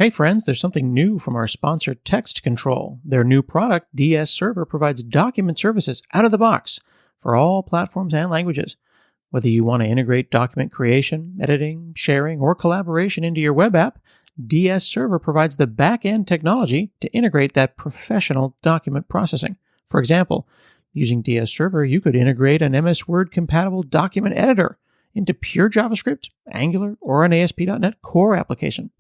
Hey friends, there's something new from our sponsor Text Control. Their new product, DS Server, provides document services out of the box for all platforms and languages. Whether you want to integrate document creation, editing, sharing, or collaboration into your web app, DS Server provides the back-end technology to integrate that professional document processing. For example, using DS Server, you could integrate an MS Word compatible document editor into pure JavaScript, Angular, or an ASP.NET Core application.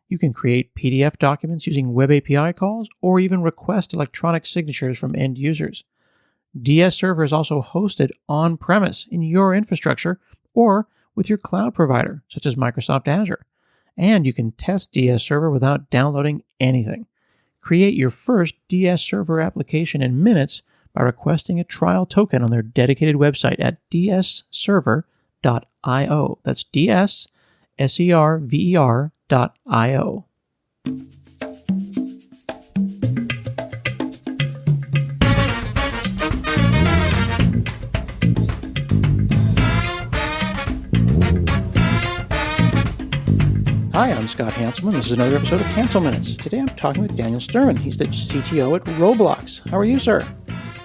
You can create PDF documents using Web API calls or even request electronic signatures from end users. DS Server is also hosted on-premise in your infrastructure or with your cloud provider, such as Microsoft Azure. And you can test DS Server without downloading anything. Create your first DS Server application in minutes by requesting a trial token on their dedicated website at dsserver.io. That's DSServer.io. Hi, I'm Scott Hanselman. This is another episode of Hansel Minutes. Today I'm talking with Daniel Sturman. He's the CTO at Roblox. How are you, sir?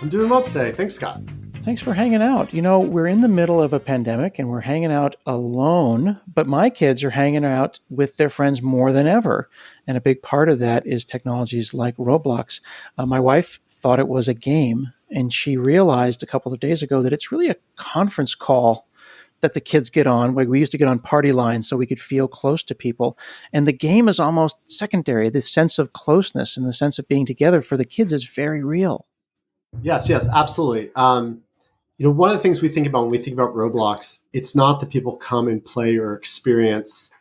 I'm doing well today. Thanks, Scott. Thanks for hanging out. You know, we're in the middle of a pandemic and we're hanging out alone, but my kids are hanging out with their friends more than ever. And a big part of that is technologies like Roblox. My wife thought it was a game, and she realized a couple of days ago that it's really a conference call that the kids get on. We used to get on party lines so we could feel close to people. And the game is almost secondary. The sense of closeness and the sense of being together for the kids is very real. Yes, absolutely. One of the things we think about when we think about Roblox, it's not that people come and play or experience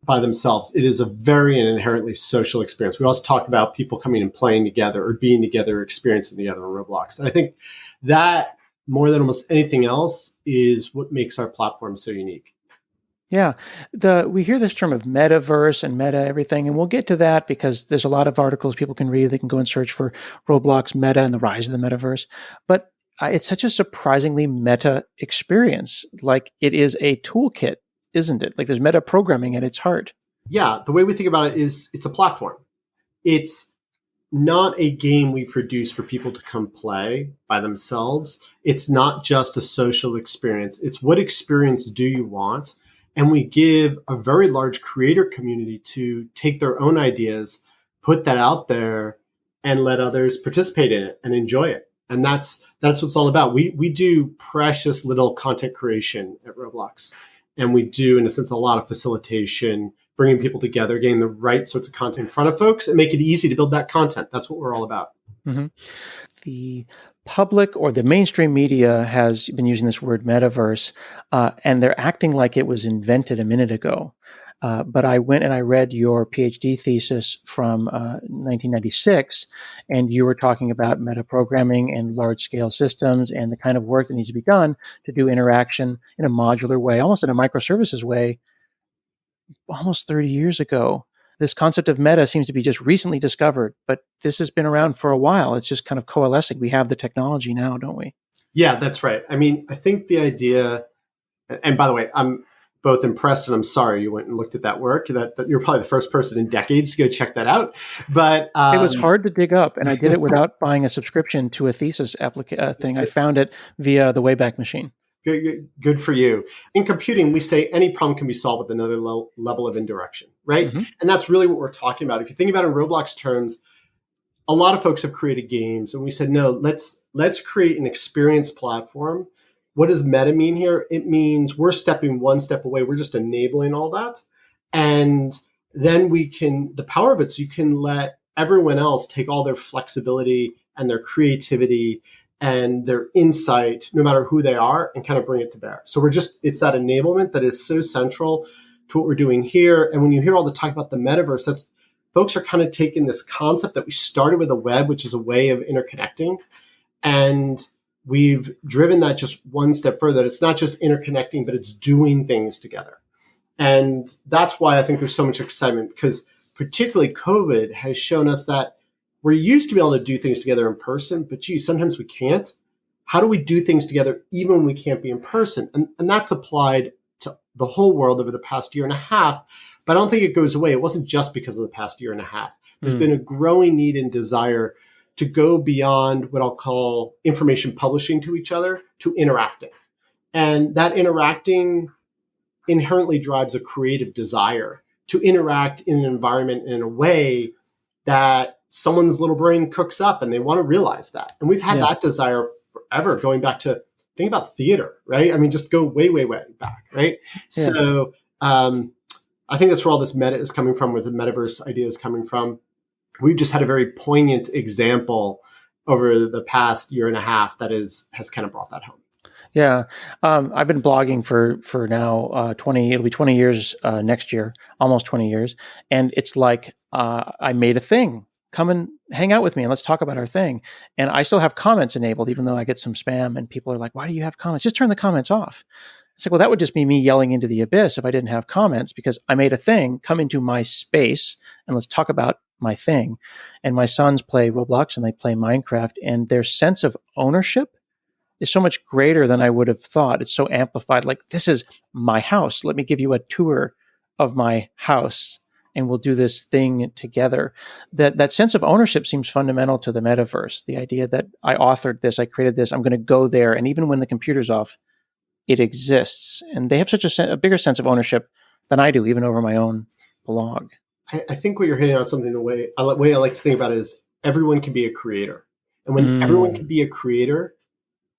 by themselves. It is a very and inherently social experience. We also talk about people coming and playing together or being together, experiencing together in Roblox. And I think that more than almost anything else is what makes our platform so unique. Yeah. We hear this term of metaverse and meta everything, and we'll get to that because there's a lot of articles people can read. They can go and search for Roblox meta and the rise of the metaverse. But it's such a surprisingly meta experience. Like, it is a toolkit, isn't it? Like, there's meta programming at its heart. Yeah. The way we think about it is it's a platform. It's not a game we produce for people to come play by themselves. It's not just a social experience. It's what experience do you want? And we give a very large creator community to take their own ideas, put that out there, and let others participate in it and enjoy it. And that's what it's all about. We do precious little content creation at Roblox. And we do, in a sense, a lot of facilitation, bringing people together, getting the right sorts of content in front of folks, and make it easy to build that content. That's what we're all about. Mm-hmm. The public or the mainstream media has been using this word metaverse, and they're acting like it was invented a minute ago. But I went and I read your PhD thesis from 1996, and you were talking about metaprogramming and large-scale systems and the kind of work that needs to be done to do interaction in a modular way, almost in a microservices way, almost 30 years ago. This concept of meta seems to be just recently discovered, but this has been around for a while. It's just kind of coalescing. We have the technology now, don't we? Yeah, that's right. I mean, I think the idea, and by the way, I'm both impressed and I'm sorry you went and looked at that work. That you're probably the first person in decades to go check that out. But it was hard to dig up, and I did it without buying a subscription to a thesis thing. I found it via the Wayback Machine. Good for you. In computing, we say any problem can be solved with another level of indirection, right? Mm-hmm. And that's really what we're talking about. If you think about it in Roblox terms, a lot of folks have created games, and we said, no, let's create an experience platform. What does meta mean here? It means we're stepping one step away. We're just enabling all that. And then the power of it is you can let everyone else take all their flexibility and their creativity and their insight, no matter who they are, and kind of bring it to bear. So it's that enablement that is so central to what we're doing here. And when you hear all the talk about the metaverse, folks are kind of taking this concept that we started with the web, which is a way of interconnecting, and we've driven that just one step further. It's not just interconnecting, but it's doing things together. And that's why I think there's so much excitement, because particularly COVID has shown us that we're used to be able to do things together in person, but geez, sometimes we can't. How do we do things together even when we can't be in person? And that's applied to the whole world over the past year and a half. But I don't think it goes away. It wasn't just because of the past year and a half. There's been a growing need and desire to go beyond what I'll call information publishing to each other to interacting. And that interacting inherently drives a creative desire to interact in an environment in a way that someone's little brain cooks up, and they want to realize that. And we've had that desire forever, going back to think about theater, right? I mean, just go way, way, way back, right? Yeah. So I think that's where all this meta is coming from, where the metaverse idea is coming from. We've just had a very poignant example over the past year and a half that has kind of brought that home. Yeah. I've been blogging for now, it'll be 20 years, next year, almost 20 years. And it's like, I made a thing. Come and hang out with me and let's talk about our thing. And I still have comments enabled, even though I get some spam and people are like, why do you have comments? Just turn the comments off. It's like, well, that would just be me yelling into the abyss if I didn't have comments, because I made a thing. Come into my space and let's talk about my thing. And my sons play Roblox and they play Minecraft, and their sense of ownership is so much greater than I would have thought. It's so amplified. Like, this is my house. Let me give you a tour of my house and we'll do this thing together. That sense of ownership seems fundamental to the metaverse. The idea that I authored this, I created this, I'm going to go there. And even when the computer's off, it exists. And they have such a bigger sense of ownership than I do, even over my own blog. I think what you're hitting on something, the way I like to think about it is everyone can be a creator. And when everyone can be a creator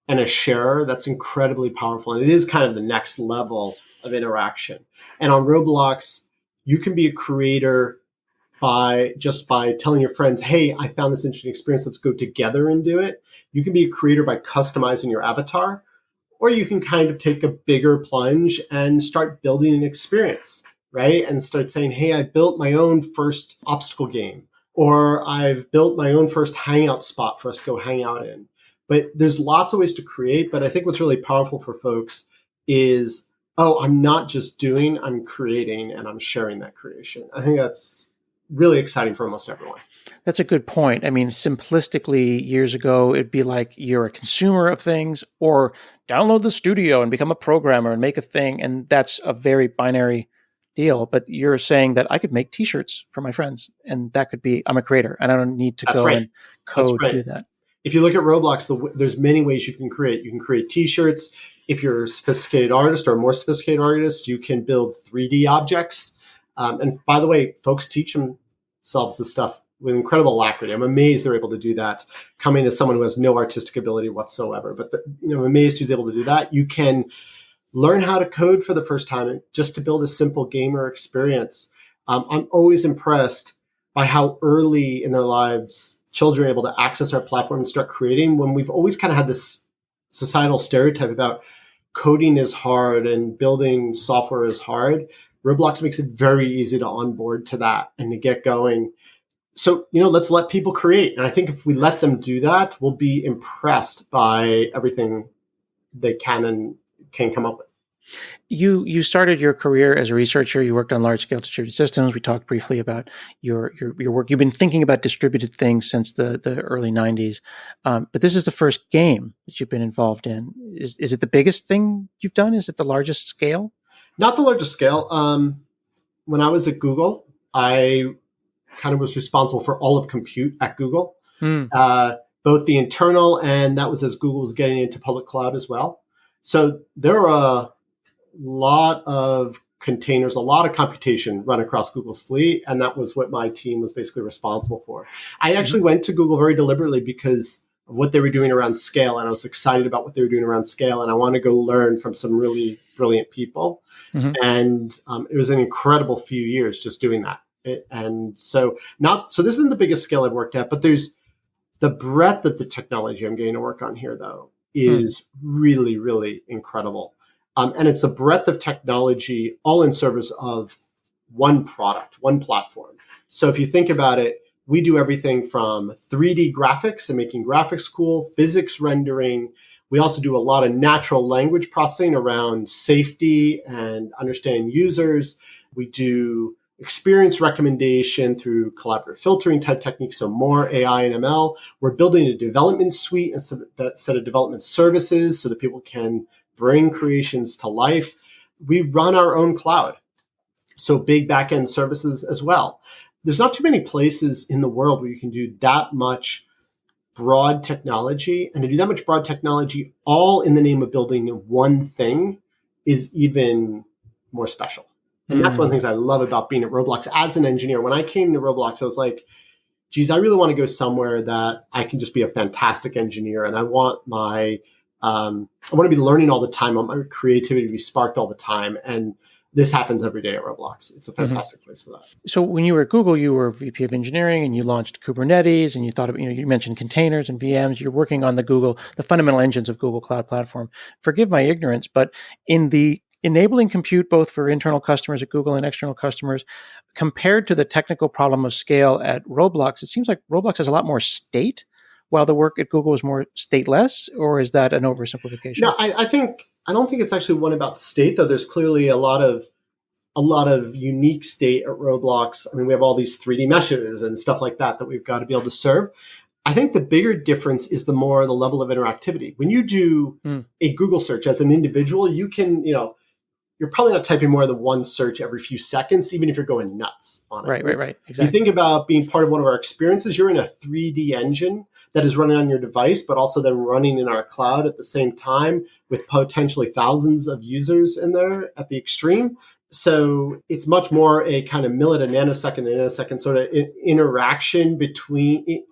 and a sharer, that's incredibly powerful. And it is kind of the next level of interaction. And on Roblox, you can be a creator by telling your friends, hey, I found this interesting experience. Let's go together and do it. You can be a creator by customizing your avatar, or you can kind of take a bigger plunge and start building an experience, right? And start saying, hey, I built my own first obstacle game, or I've built my own first hangout spot for us to go hang out in. But there's lots of ways to create. But I think what's really powerful for folks is, I'm not just doing, I'm creating, and I'm sharing that creation. I think that's really exciting for almost everyone. That's a good point. I mean, simplistically, years ago, it'd be like you're a consumer of things, or download the studio and become a programmer and make a thing. And that's a very binary deal. But you're saying that I could make T-shirts for my friends, and that could be, I'm a creator, and I don't need to go and code to do that. If you look at Roblox, there's many ways you can create. You can create T-shirts. If you're a sophisticated artist or a more sophisticated artist, you can build 3D objects. And by the way, folks teach themselves this stuff with incredible alacrity. I'm amazed they're able to do that, coming as someone who has no artistic ability whatsoever. But I'm amazed who's able to do that. You can learn how to code for the first time just to build a simple gamer experience. I'm always impressed by how early in their lives children are able to access our platform and start creating, when we've always kind of had this societal stereotype about coding is hard and building software is hard. Roblox makes it very easy to onboard to that and to get going. So, let's let people create. And I think if we let them do that, we'll be impressed by everything they can come up with. You started your career as a researcher. You worked on large-scale distributed systems. We talked briefly about your work. You've been thinking about distributed things since the early 90s. But this is the first game that you've been involved in. Is it the biggest thing you've done? Is it the largest scale? Not the largest scale. When I was at Google, I kind of was responsible for all of compute at Google, both the internal, and that was as Google was getting into public cloud as well. So there are a lot of containers, a lot of computation run across Google's fleet. And that was what my team was basically responsible for. I actually went to Google very deliberately because of what they were doing around scale. And I was excited about what they were doing around scale. And I wanted to go learn from some really brilliant people. And it was an incredible few years just doing that. So this isn't the biggest scale I've worked at, but there's the breadth of the technology I'm getting to work on here, though, is really, really incredible. And it's a breadth of technology all in service of one product, one platform. So if you think about it, we do everything from 3D graphics and making graphics cool, physics rendering. We also do a lot of natural language processing around safety and understanding users. We do experience recommendation through collaborative filtering type techniques, so more AI and ML. We're building a development suite and a set of development services so that people can bring creations to life. We run our own cloud. So big back-end services as well. There's not too many places in the world where you can do that much broad technology, and to do that much broad technology all in the name of building one thing is even more special. And that's one of the things I love about being at Roblox as an engineer. When I came to Roblox, I was like, geez, I really want to go somewhere that I can just be a fantastic engineer. And I want I want to be learning all the time. I want my creativity to be sparked all the time. And this happens every day at Roblox. It's a fantastic place for that. So when you were at Google, you were VP of engineering and you launched Kubernetes and you thought of, you mentioned containers and VMs. You're working on the fundamental engines of Google Cloud Platform. Forgive my ignorance, but in the enabling compute both for internal customers at Google and external customers, compared to the technical problem of scale at Roblox, it seems like Roblox has a lot more state, while the work at Google is more stateless, or is that an oversimplification? No, I don't think it's actually one about state, though. There's clearly a lot of unique state at Roblox. I mean, we have all these 3D meshes and stuff like that we've got to be able to serve. I think the bigger difference is the level of interactivity. When you do a Google search as an individual, you can, you're probably not typing more than one search every few seconds, even if you're going nuts on it. Right. Exactly. You think about being part of one of our experiences, you're in a 3D engine that is running on your device, but also then running in our cloud at the same time with potentially thousands of users in there at the extreme. So it's much more a kind of nanosecond sort of interaction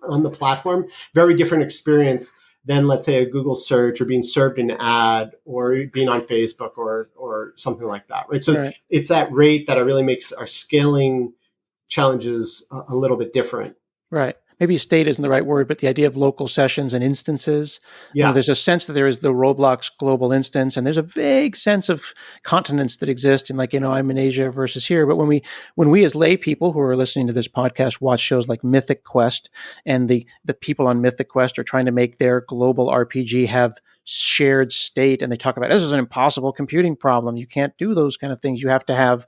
on the platform. Very different experience than, let's say, a Google search or being served an ad or being on Facebook or something like that, right? So It's that rate that really makes our scaling challenges a little bit different. Right. Maybe state isn't the right word, but the idea of local sessions and instances. Yeah. There's a sense that there is the Roblox global instance, and there's a vague sense of continents that exist. And I'm in Asia versus here. But when we as lay people who are listening to this podcast watch shows like Mythic Quest, and the people on Mythic Quest are trying to make their global RPG have shared state, and they talk about this is an impossible computing problem. You can't do those kind of things. You have to have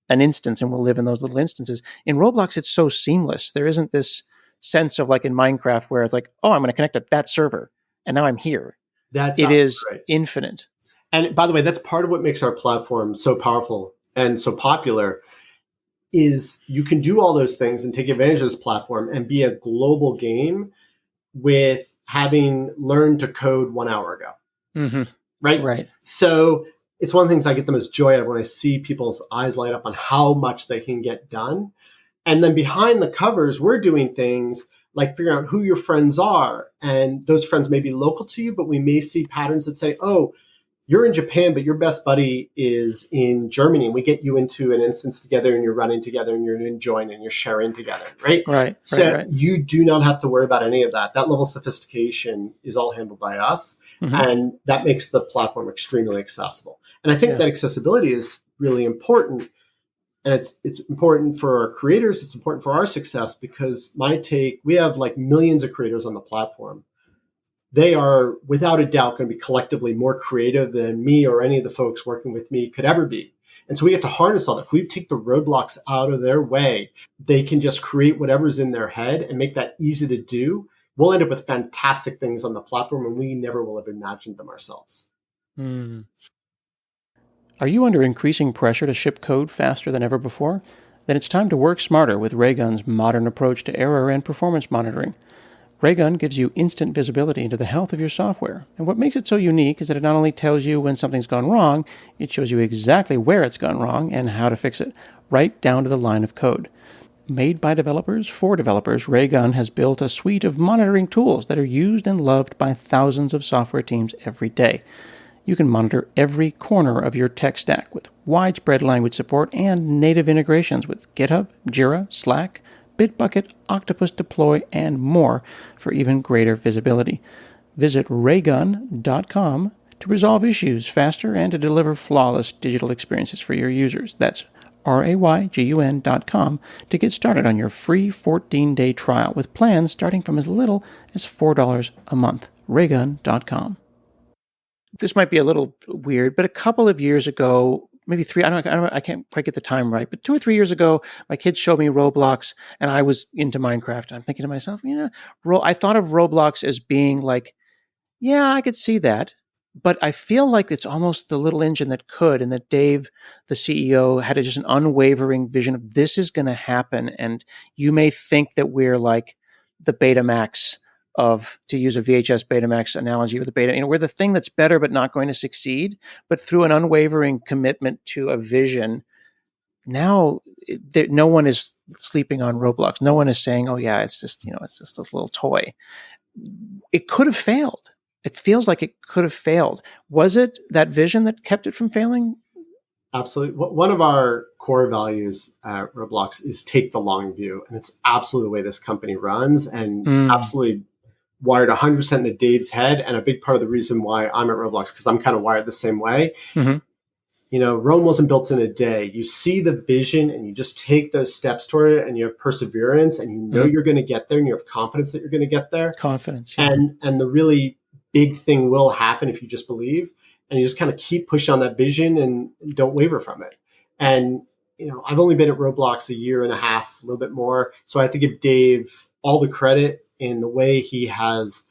an instance, and we'll live in those little instances. In Roblox, it's so seamless. There isn't this sense of like in Minecraft where it's like, oh, I'm going to connect to that server and now I'm here. It is right. Infinite. And by the way, that's part of what makes our platform so powerful and so popular is you can do all those things and take advantage of this platform and be a global game with having learned to code 1 hour ago. Mm-hmm. Right. So it's one of the things I get the most joy out of when I see people's eyes light up on how much they can get done. And then behind the covers, we're doing things like figuring out who your friends are. And those friends may be local to you, but we may see patterns that say, oh, you're in Japan, but your best buddy is in Germany. And we get you into an instance together and you're running together and you're enjoying and you're sharing together, right? Right. So you do not have to worry about any of that. That level of sophistication is all handled by us. Mm-hmm. And that makes the platform extremely accessible. And I think that accessibility is really important. And it's important for our creators. It's important for our success because we have like millions of creators on the platform. They are without a doubt going to be collectively more creative than me or any of the folks working with me could ever be. And so we get to harness all that. If we take the roadblocks out of their way, they can just create whatever's in their head and make that easy to do. We'll end up with fantastic things on the platform and we never will have imagined them ourselves. Mm. Are you under increasing pressure to ship code faster than ever before? Then it's time to work smarter with Raygun's modern approach to error and performance monitoring. Raygun gives you instant visibility into the health of your software. And what makes it so unique is that it not only tells you when something's gone wrong, it shows you exactly where it's gone wrong and how to fix it, right down to the line of code. Made by developers for developers, Raygun has built a suite of monitoring tools that are used and loved by thousands of software teams every day. You can monitor every corner of your tech stack with widespread language support and native integrations with GitHub, Jira, Slack, Bitbucket, Octopus Deploy, and more for even greater visibility. Visit raygun.com to resolve issues faster and to deliver flawless digital experiences for your users. That's raygun.com to get started on your free 14-day trial with plans starting from as little as $4 a month. raygun.com. This might be a little weird, but a couple of years ago, maybe three, I can't quite get the time right, but 2 or 3 years ago, my kids showed me Roblox and I was into Minecraft. And I'm thinking to myself, I thought of Roblox as being like, yeah, I could see that. but I feel like it's almost the little engine that could, and that Dave, the CEO, had just an unwavering vision of this is going to happen. And you may think that we're like the Betamax of, to use a VHS Betamax analogy with the beta, we're the thing that's better but not going to succeed. But through an unwavering commitment to a vision, now no one is sleeping on Roblox. No one is saying, "Oh yeah, it's just this little toy." It could have failed. It feels like it could have failed. Was it that vision that kept it from failing? Absolutely. One of our core values at Roblox is take the long view. And it's absolutely the way this company runs, and absolutely wired 100% into Dave's head. And a big part of the reason why I'm at Roblox, because I'm kind of wired the same way. Mm-hmm. Rome wasn't built in a day. You see the vision and you just take those steps toward it, and you have perseverance, and you know you're going to get there, and you have confidence that you're going to get there. Confidence. Yeah. And the really big thing will happen if you just believe, and you just kind of keep pushing on that vision and don't waver from it. And, I've only been at Roblox a year and a half, a little bit more. So I have to give Dave all the credit in the way he has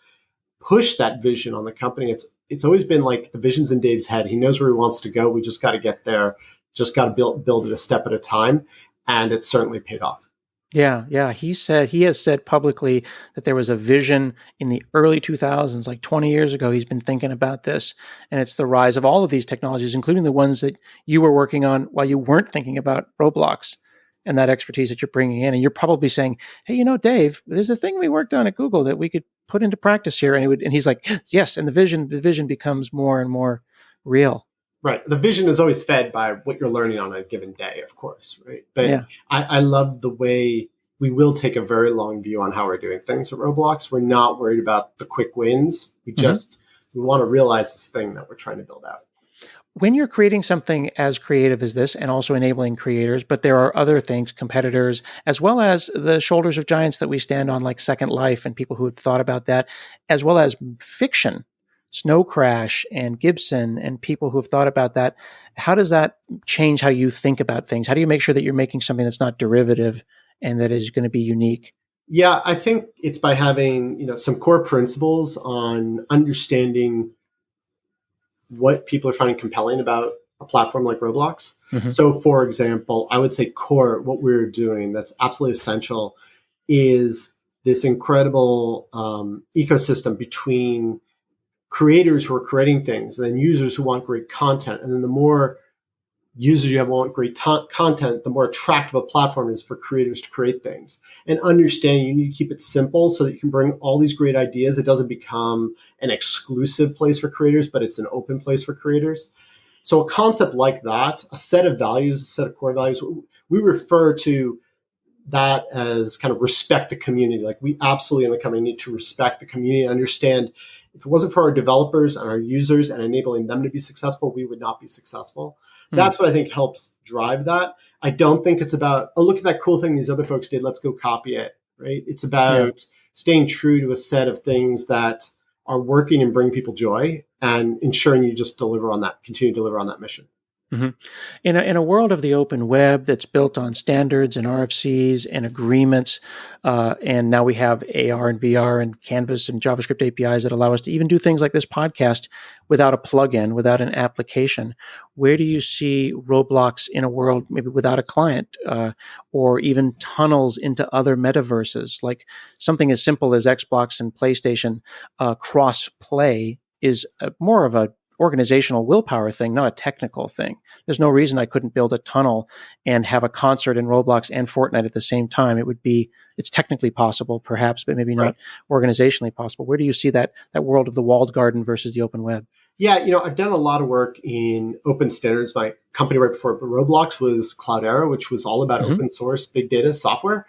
pushed that vision on the company. It's always been like the vision's in Dave's head. He knows where he wants to go. We just got to get there. Just got to build it a step at a time. And it's certainly paid off. Yeah. He has said publicly that there was a vision in the early 2000s, like 20 years ago. He's been thinking about this, and it's the rise of all of these technologies, including the ones that you were working on while you weren't thinking about Roblox and that expertise that you're bringing in. And you're probably saying, "Hey, Dave, there's a thing we worked on at Google that we could put into practice here." And he's like, "Yes." And the vision becomes more and more real. Right. The vision is always fed by what you're learning on a given day, of course. Right. But yeah. I love the way we will take a very long view on how we're doing things at Roblox. We're not worried about the quick wins. We want to realize this thing that we're trying to build out. When you're creating something as creative as this, and also enabling creators, but there are other things, competitors, as well as the shoulders of giants that we stand on, like Second Life and people who have thought about that, as well as fiction, Snow Crash and Gibson and people who have thought about that. How does that change how you think about things? How do you make sure that you're making something that's not derivative and that is going to be unique? Yeah, I think it's by having, some core principles on understanding what people are finding compelling about a platform like Roblox. Mm-hmm. So, for example, I would say core, what we're doing that's absolutely essential is this incredible ecosystem between creators who are creating things, and then users who want great content. And then the more users you have who want great content, the more attractive a platform is for creators to create things. And understanding you need to keep it simple so that you can bring all these great ideas. It doesn't become an exclusive place for creators, but it's an open place for creators. So a concept like that, a set of values, a set of core values, we refer to that as kind of respect the community. Like, we absolutely in the company need to respect the community and understand if it wasn't for our developers and our users and enabling them to be successful, we would not be successful. That's what I think helps drive that. I don't think it's about, oh, look at that cool thing these other folks did, let's go copy it, right? It's about staying true to a set of things that are working and bring people joy, and ensuring you just continue to deliver on that mission. Mm-hmm. In a world of the open web that's built on standards and RFCs and agreements, and now we have AR and VR and Canvas and JavaScript APIs that allow us to even do things like this podcast without a plugin, without an application. Where do you see Roblox in a world maybe without a client, or even tunnels into other metaverses? Like something as simple as Xbox and PlayStation cross-play is more of a organizational willpower thing, not a technical thing. There's no reason I couldn't build a tunnel and have a concert in Roblox and Fortnite at the same time. It's technically possible, perhaps, but maybe not organizationally possible. Where do you see that world of the walled garden versus the open web? Yeah, I've done a lot of work in open standards. My company right before Roblox was Cloudera, which was all about open source, big data software.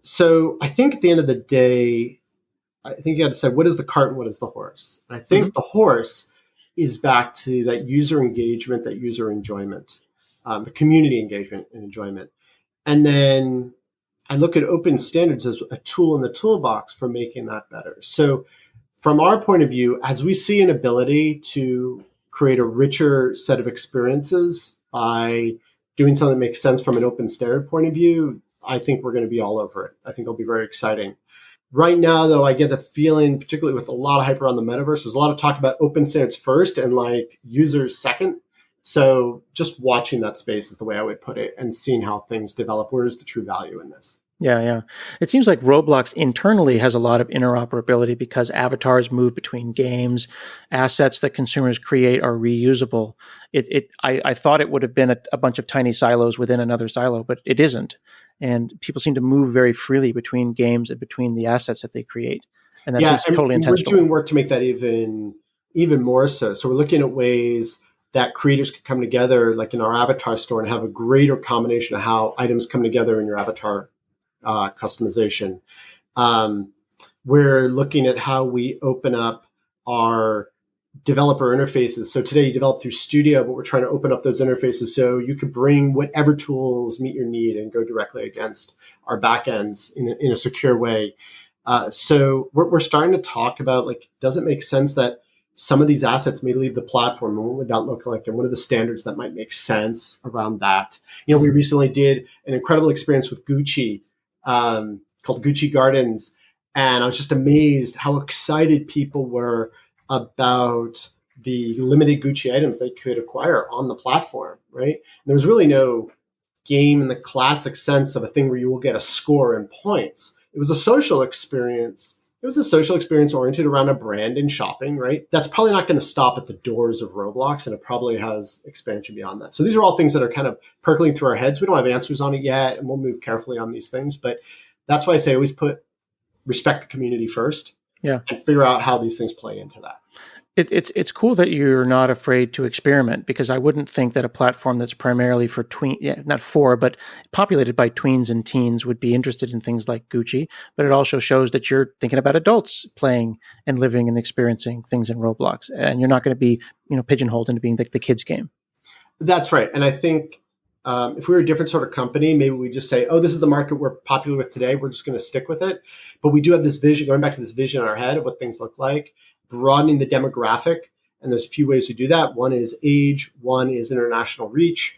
So I think at the end of the day, I think you got to say, what is the cart and what is the horse? And I think the horse is back to that user engagement, that user enjoyment, the community engagement and enjoyment. And then I look at open standards as a tool in the toolbox for making that better. So from our point of view, as we see an ability to create a richer set of experiences by doing something that makes sense from an open standard point of view, I think we're going to be all over it. I think it'll be very exciting. Right now, though, I get the feeling, particularly with a lot of hype around the metaverse, there's a lot of talk about open standards first and like users second. So just watching that space is the way I would put it, and seeing how things develop. Where is the true value in this? Yeah, yeah. It seems like Roblox internally has a lot of interoperability because avatars move between games, assets that consumers create are reusable. I thought it would have been a bunch of tiny silos within another silo, but it isn't. And people seem to move very freely between games and between the assets that they create. And that seems totally and we're intentional. doing work to make that even more so. So we're looking at ways that creators can come together, like in our avatar store, and have a greater combination of how items come together in your avatar customization. We're looking at how we open up our developer interfaces. So today you develop through Studio, but we're trying to open up those interfaces so you could bring whatever tools meet your need and go directly against our backends in a secure way. So we're starting to talk about, like, does it make sense that some of these assets may leave the platform, and what would that look like, and what are the standards that might make sense around that? You know, we recently did an incredible experience with Gucci called Gucci Gardens, and I was just amazed how excited people were about the limited Gucci items they could acquire on the platform, right? And there was really no game in the classic sense of a thing where you will get a score and points. It was a social experience. It was a social experience oriented around a brand and shopping, right? That's probably not going to stop at the doors of Roblox, and it probably has expansion beyond that. So these are all things that are kind of percolating through our heads. We don't have answers on it yet, and we'll move carefully on these things. But that's why I say always respect the community first, and figure out how these things play into that. It's cool that you're not afraid to experiment, because I wouldn't think that a platform that's primarily for but populated by tweens and teens would be interested in things like Gucci. But it also shows that you're thinking about adults playing and living and experiencing things in Roblox, and you're not going to be, pigeonholed into being like the kids game. That's right. And I think if we were a different sort of company, maybe we just say, oh, this is the market we're popular with today, we're just going to stick with it. But we do have this vision, going back to this vision in our head of what things look like, broadening the demographic. And there's a few ways we do that. One is age, one is international reach.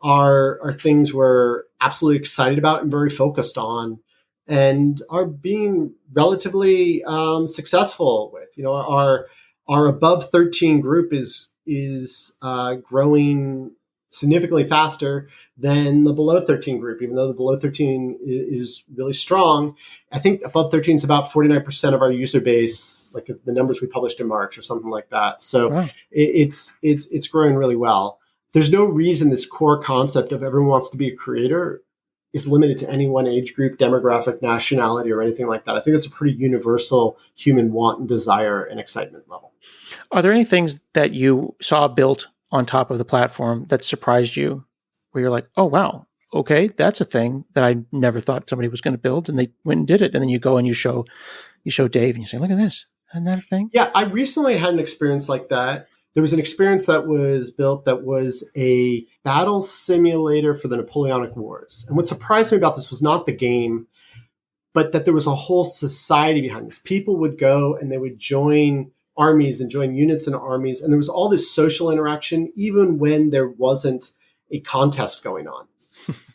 Are things we're absolutely excited about and very focused on, and are being relatively successful with. Our above 13 group is growing significantly faster than the below 13 group, even though the below 13 is really strong. I think above 13 is about 49% of our user base, like the numbers we published in March or something like that. So wow. It's growing really well. There's no reason this core concept of everyone wants to be a creator is limited to any one age group, demographic, nationality, or anything like that. I think it's a pretty universal human want and desire and excitement level. Are there any things that you saw built on top of the platform that surprised you, where you're like, oh, wow, okay, that's a thing that I never thought somebody was going to build, and they went and did it. And then you go and you show Dave and you say, look at this. Isn't that a thing? Yeah, I recently had an experience like that. There was an experience that was built that was a battle simulator for the Napoleonic Wars. And what surprised me about this was not the game, but that there was a whole society behind this. People would go and they would join armies and join units in armies. And there was all this social interaction, even when there wasn't a contest going on.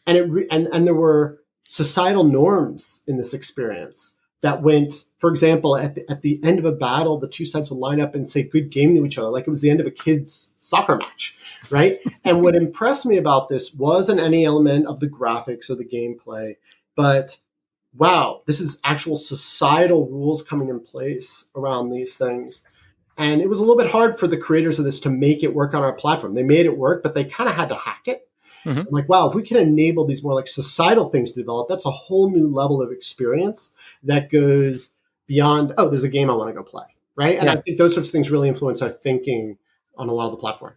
And there were societal norms in this experience that went, for example, at the end of a battle, the two sides would line up and say good game to each other, like it was the end of a kid's soccer match, right? And what impressed me about this wasn't any element of the graphics or the gameplay, but wow, this is actual societal rules coming in place around these things. And it was a little bit hard for the creators of this to make it work on our platform. They made it work, but they kind of had to hack it. Mm-hmm. I'm like, wow, if we can enable these more like societal things to develop, that's a whole new level of experience that goes beyond, oh, there's a game I want to go play, right? And I think those sorts of things really influence our thinking on a lot of the platform.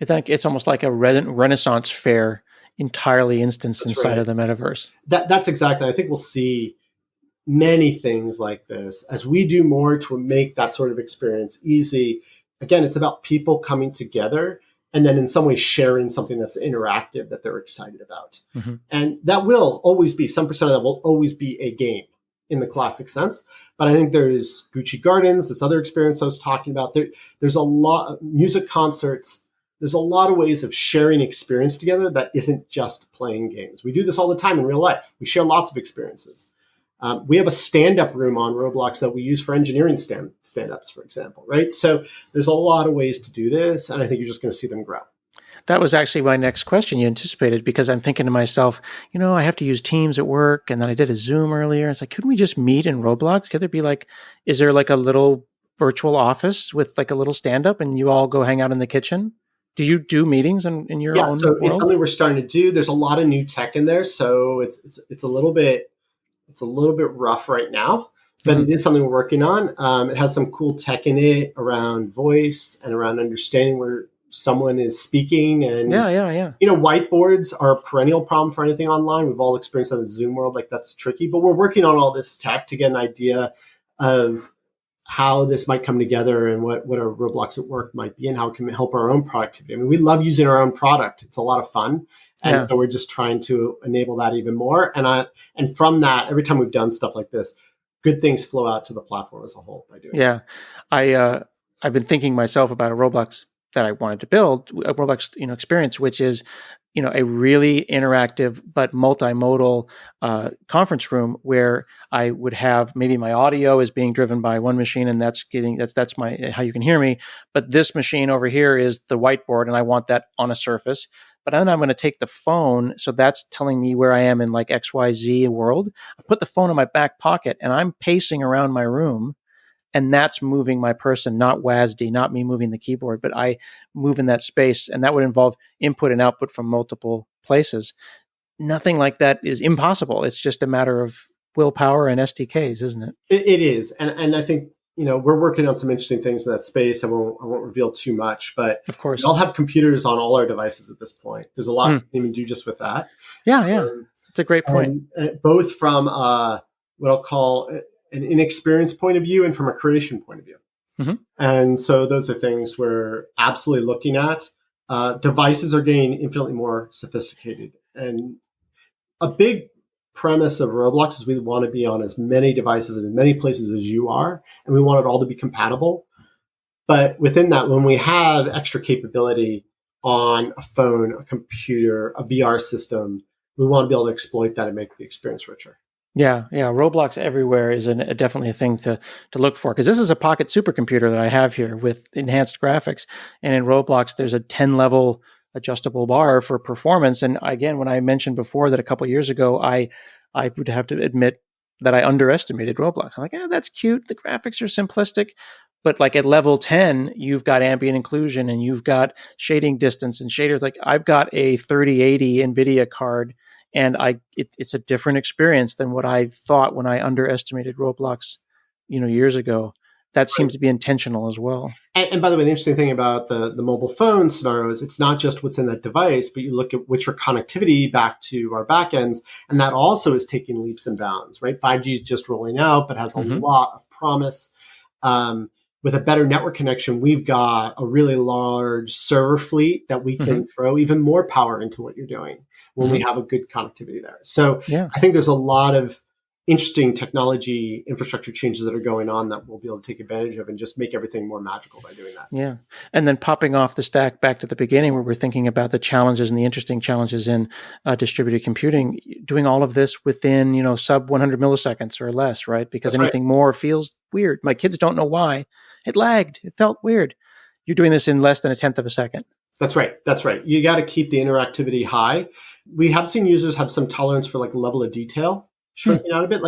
I think it's almost like a Renaissance fair entirely instanced inside of the metaverse. That's exactly. I think we'll see many things like this as we do more to make that sort of experience easy. Again, it's about people coming together and then in some way sharing something that's interactive that they're excited about. Mm-hmm. And that will always be, some percent of that will always be a game in the classic sense. But I think there's Gucci Gardens, this other experience I was talking about. There's a lot of music concerts. There's a lot of ways of sharing experience together that isn't just playing games. We do this all the time in real life. We share lots of experiences. We have a stand-up room on Roblox that we use for engineering stand-ups, for example, right? So there's a lot of ways to do this, and I think you're just going to see them grow. That was actually my next question you anticipated, because I'm thinking to myself, I have to use Teams at work, and then I did a Zoom earlier. It's like, couldn't we just meet in Roblox? Could there be is there a little virtual office with a little stand-up and you all go hang out in the kitchen? Do you do meetings in your own so world? it's something we're starting to do. There's a lot of new tech in there, so it's a little bit rough right now, but it is something we're working on. It has some cool tech in it around voice and around understanding where someone is speaking. And whiteboards are a perennial problem for anything online. We've all experienced that in the Zoom world. That's tricky, but we're working on all this tech to get an idea of how this might come together and what a Roblox at work might be and how it can help our own productivity. I mean, we love using our own product. It's a lot of fun. And so we're just trying to enable that even more. And from that, every time we've done stuff like this, good things flow out to the platform as a whole by doing it. I've been thinking myself about a Roblox that I wanted to build, a Roblox experience, which is a really interactive but multimodal conference room where I would have maybe my audio is being driven by one machine, and that's my how you can hear me. But this machine over here is the whiteboard, and I want that on a surface. But then I'm going to take the phone, so that's telling me where I am in XYZ world. I put the phone in my back pocket, and I'm pacing around my room. And that's moving my person, not WASD, not me moving the keyboard, but I move in that space. And that would involve input and output from multiple places. Nothing like that is impossible. It's just a matter of willpower and SDKs, isn't it? It is. And I think, we're working on some interesting things in that space. I won't reveal too much, but of course, we all have computers on all our devices at this point. There's a lot we can even do just with that. Yeah. It's a great point. Both from what I'll call an inexperienced point of view and from a creation point of view. Mm-hmm. And so those are things we're absolutely looking at. Devices are getting infinitely more sophisticated. And a big premise of Roblox is we want to be on as many devices and as many places as you are, and we want it all to be compatible. But within that, when we have extra capability on a phone, a computer, a VR system, we want to be able to exploit that and make the experience richer. Yeah. Roblox everywhere is definitely a thing to look for, because this is a pocket supercomputer that I have here with enhanced graphics. And in Roblox, there's a 10-level adjustable bar for performance. And again, when I mentioned before that a couple of years ago, I would have to admit that I underestimated Roblox. I'm like, that's cute. The graphics are simplistic. But at level 10, you've got ambient inclusion and you've got shading distance and shaders. I've got a 3080 NVIDIA card, and it's a different experience than what I thought when I underestimated Roblox, years ago. That seems to be intentional as well. And by the way, the interesting thing about the mobile phone scenario is it's not just what's in that device, but you look at what's your connectivity back to our backends, and that also is taking leaps and bounds, right? 5G is just rolling out, but has a lot of promise. With a better network connection, we've got a really large server fleet that we can throw even more power into what you're doing when we have a good connectivity there. So I think there's a lot of interesting technology infrastructure changes that are going on that we'll be able to take advantage of and just make everything more magical by doing that. Yeah. And then popping off the stack back to the beginning where we're thinking about the challenges and the interesting challenges in distributed computing, doing all of this within, sub 100 milliseconds or less, right? Because anything more feels weird. My kids don't know why. It lagged. It felt weird. You're doing this in less than a tenth of a second. That's right. You got to keep the interactivity high. We have seen users have some tolerance for level of detail shrinking out a bit.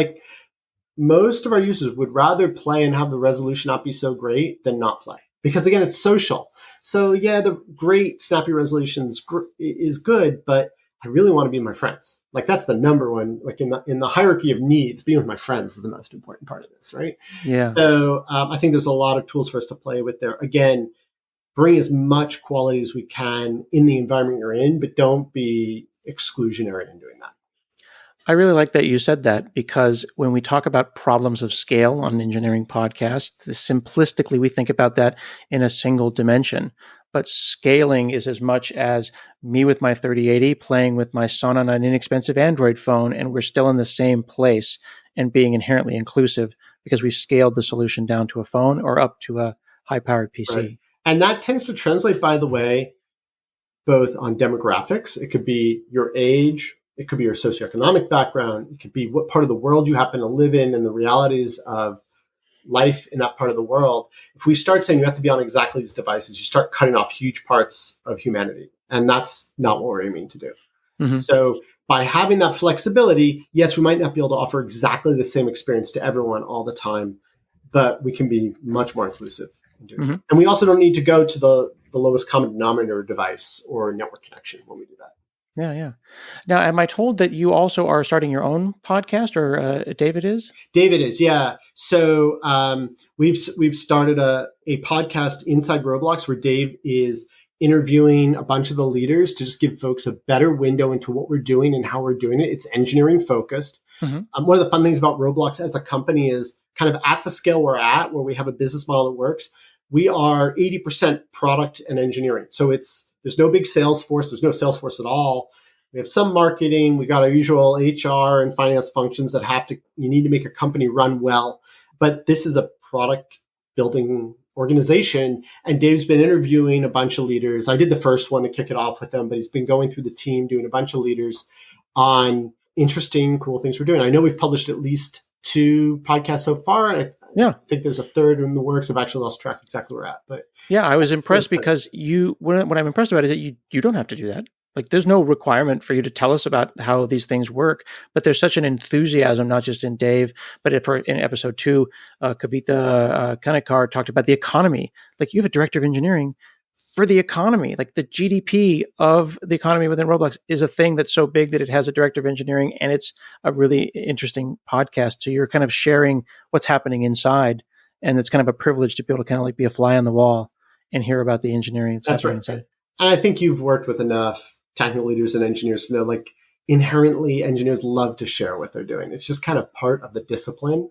Most of our users would rather play and have the resolution not be so great than not play. Because again, it's social. So yeah, the great snappy resolutions is good, but I really want to be with my friends. That's the number one, in the hierarchy of needs, being with my friends is the most important part of this, right? Yeah. So I think there's a lot of tools for us to play with there. Again, bring as much quality as we can in the environment you're in, but don't be exclusionary in doing that. I really like that you said that, because when we talk about problems of scale on an engineering podcast, simplistically, we think about that in a single dimension. But scaling is as much as me with my 3080 playing with my son on an inexpensive Android phone, and we're still in the same place and being inherently inclusive because we've scaled the solution down to a phone or up to a high-powered PC. Right. And that tends to translate, by the way, both on demographics. It could be your age It could be your socioeconomic background. It could be what part of the world you happen to live in and the realities of life in that part of the world. If we start saying you have to be on exactly these devices, you start cutting off huge parts of humanity. And that's not what we're aiming to do. Mm-hmm. So by having that flexibility, yes, we might not be able to offer exactly the same experience to everyone all the time, but we can be much more inclusive. Mm-hmm. And we also don't need to go to the lowest common denominator device or network connection when we do that. Yeah. Now, am I told that you also are starting your own podcast, or David is? David is, yeah. So we've started a podcast inside Roblox where Dave is interviewing a bunch of the leaders to just give folks a better window into what we're doing and how we're doing it. It's engineering focused. Mm-hmm. One of the fun things about Roblox as a company is kind of at the scale we're at, where we have a business model that works. We are 80% product and engineering. So there's no big sales force. There's no sales force at all. We have some marketing. We got our usual HR and finance functions that you need to make a company run well. But this is a product building organization. And Dave's been interviewing a bunch of leaders. I did the first one to kick it off with him, but he's been going through the team, doing a bunch of leaders on interesting, cool things we're doing. I know we've published at least 2 podcasts so far. And I think there's a third in the works. I've actually lost track exactly where we're at. But yeah, I was impressed because what I'm impressed about is that you don't have to do that. Like, there's no requirement for you to tell us about how these things work, but there's such an enthusiasm, not just in Dave, but in episode 2, Kavita Kanikar talked about the economy. Like, you have a director of engineering for the economy. Like, the GDP of the economy within Roblox is a thing that's so big that it has a director of engineering, and it's a really interesting podcast. So you're kind of sharing what's happening inside, and it's kind of a privilege to be able to kind of like be a fly on the wall and hear about the engineering that's happening inside. And I think you've worked with enough technical leaders and engineers to know, like, inherently engineers love to share what they're doing. It's just kind of part of the discipline.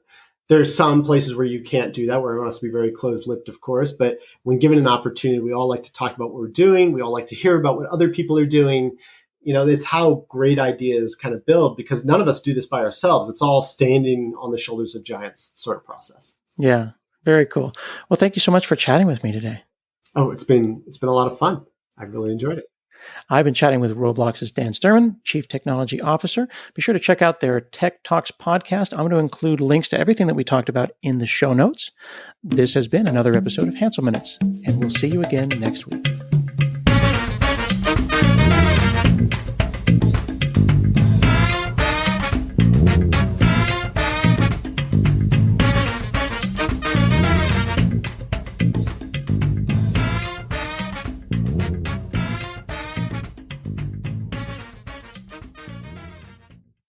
There's some places where you can't do that, where everyone has to be very closed-lipped, of course. But when given an opportunity, we all like to talk about what we're doing. We all like to hear about what other people are doing. It's how great ideas kind of build, because none of us do this by ourselves. It's all standing on the shoulders of giants sort of process. Yeah, very cool. Well, thank you so much for chatting with me today. Oh, it's been a lot of fun. I really enjoyed it. I've been chatting with Roblox's Dan Sturman, Chief Technology Officer. Be sure to check out their Tech Talks podcast. I'm going to include links to everything that we talked about in the show notes. This has been another episode of Hansel Minutes, and we'll see you again next week.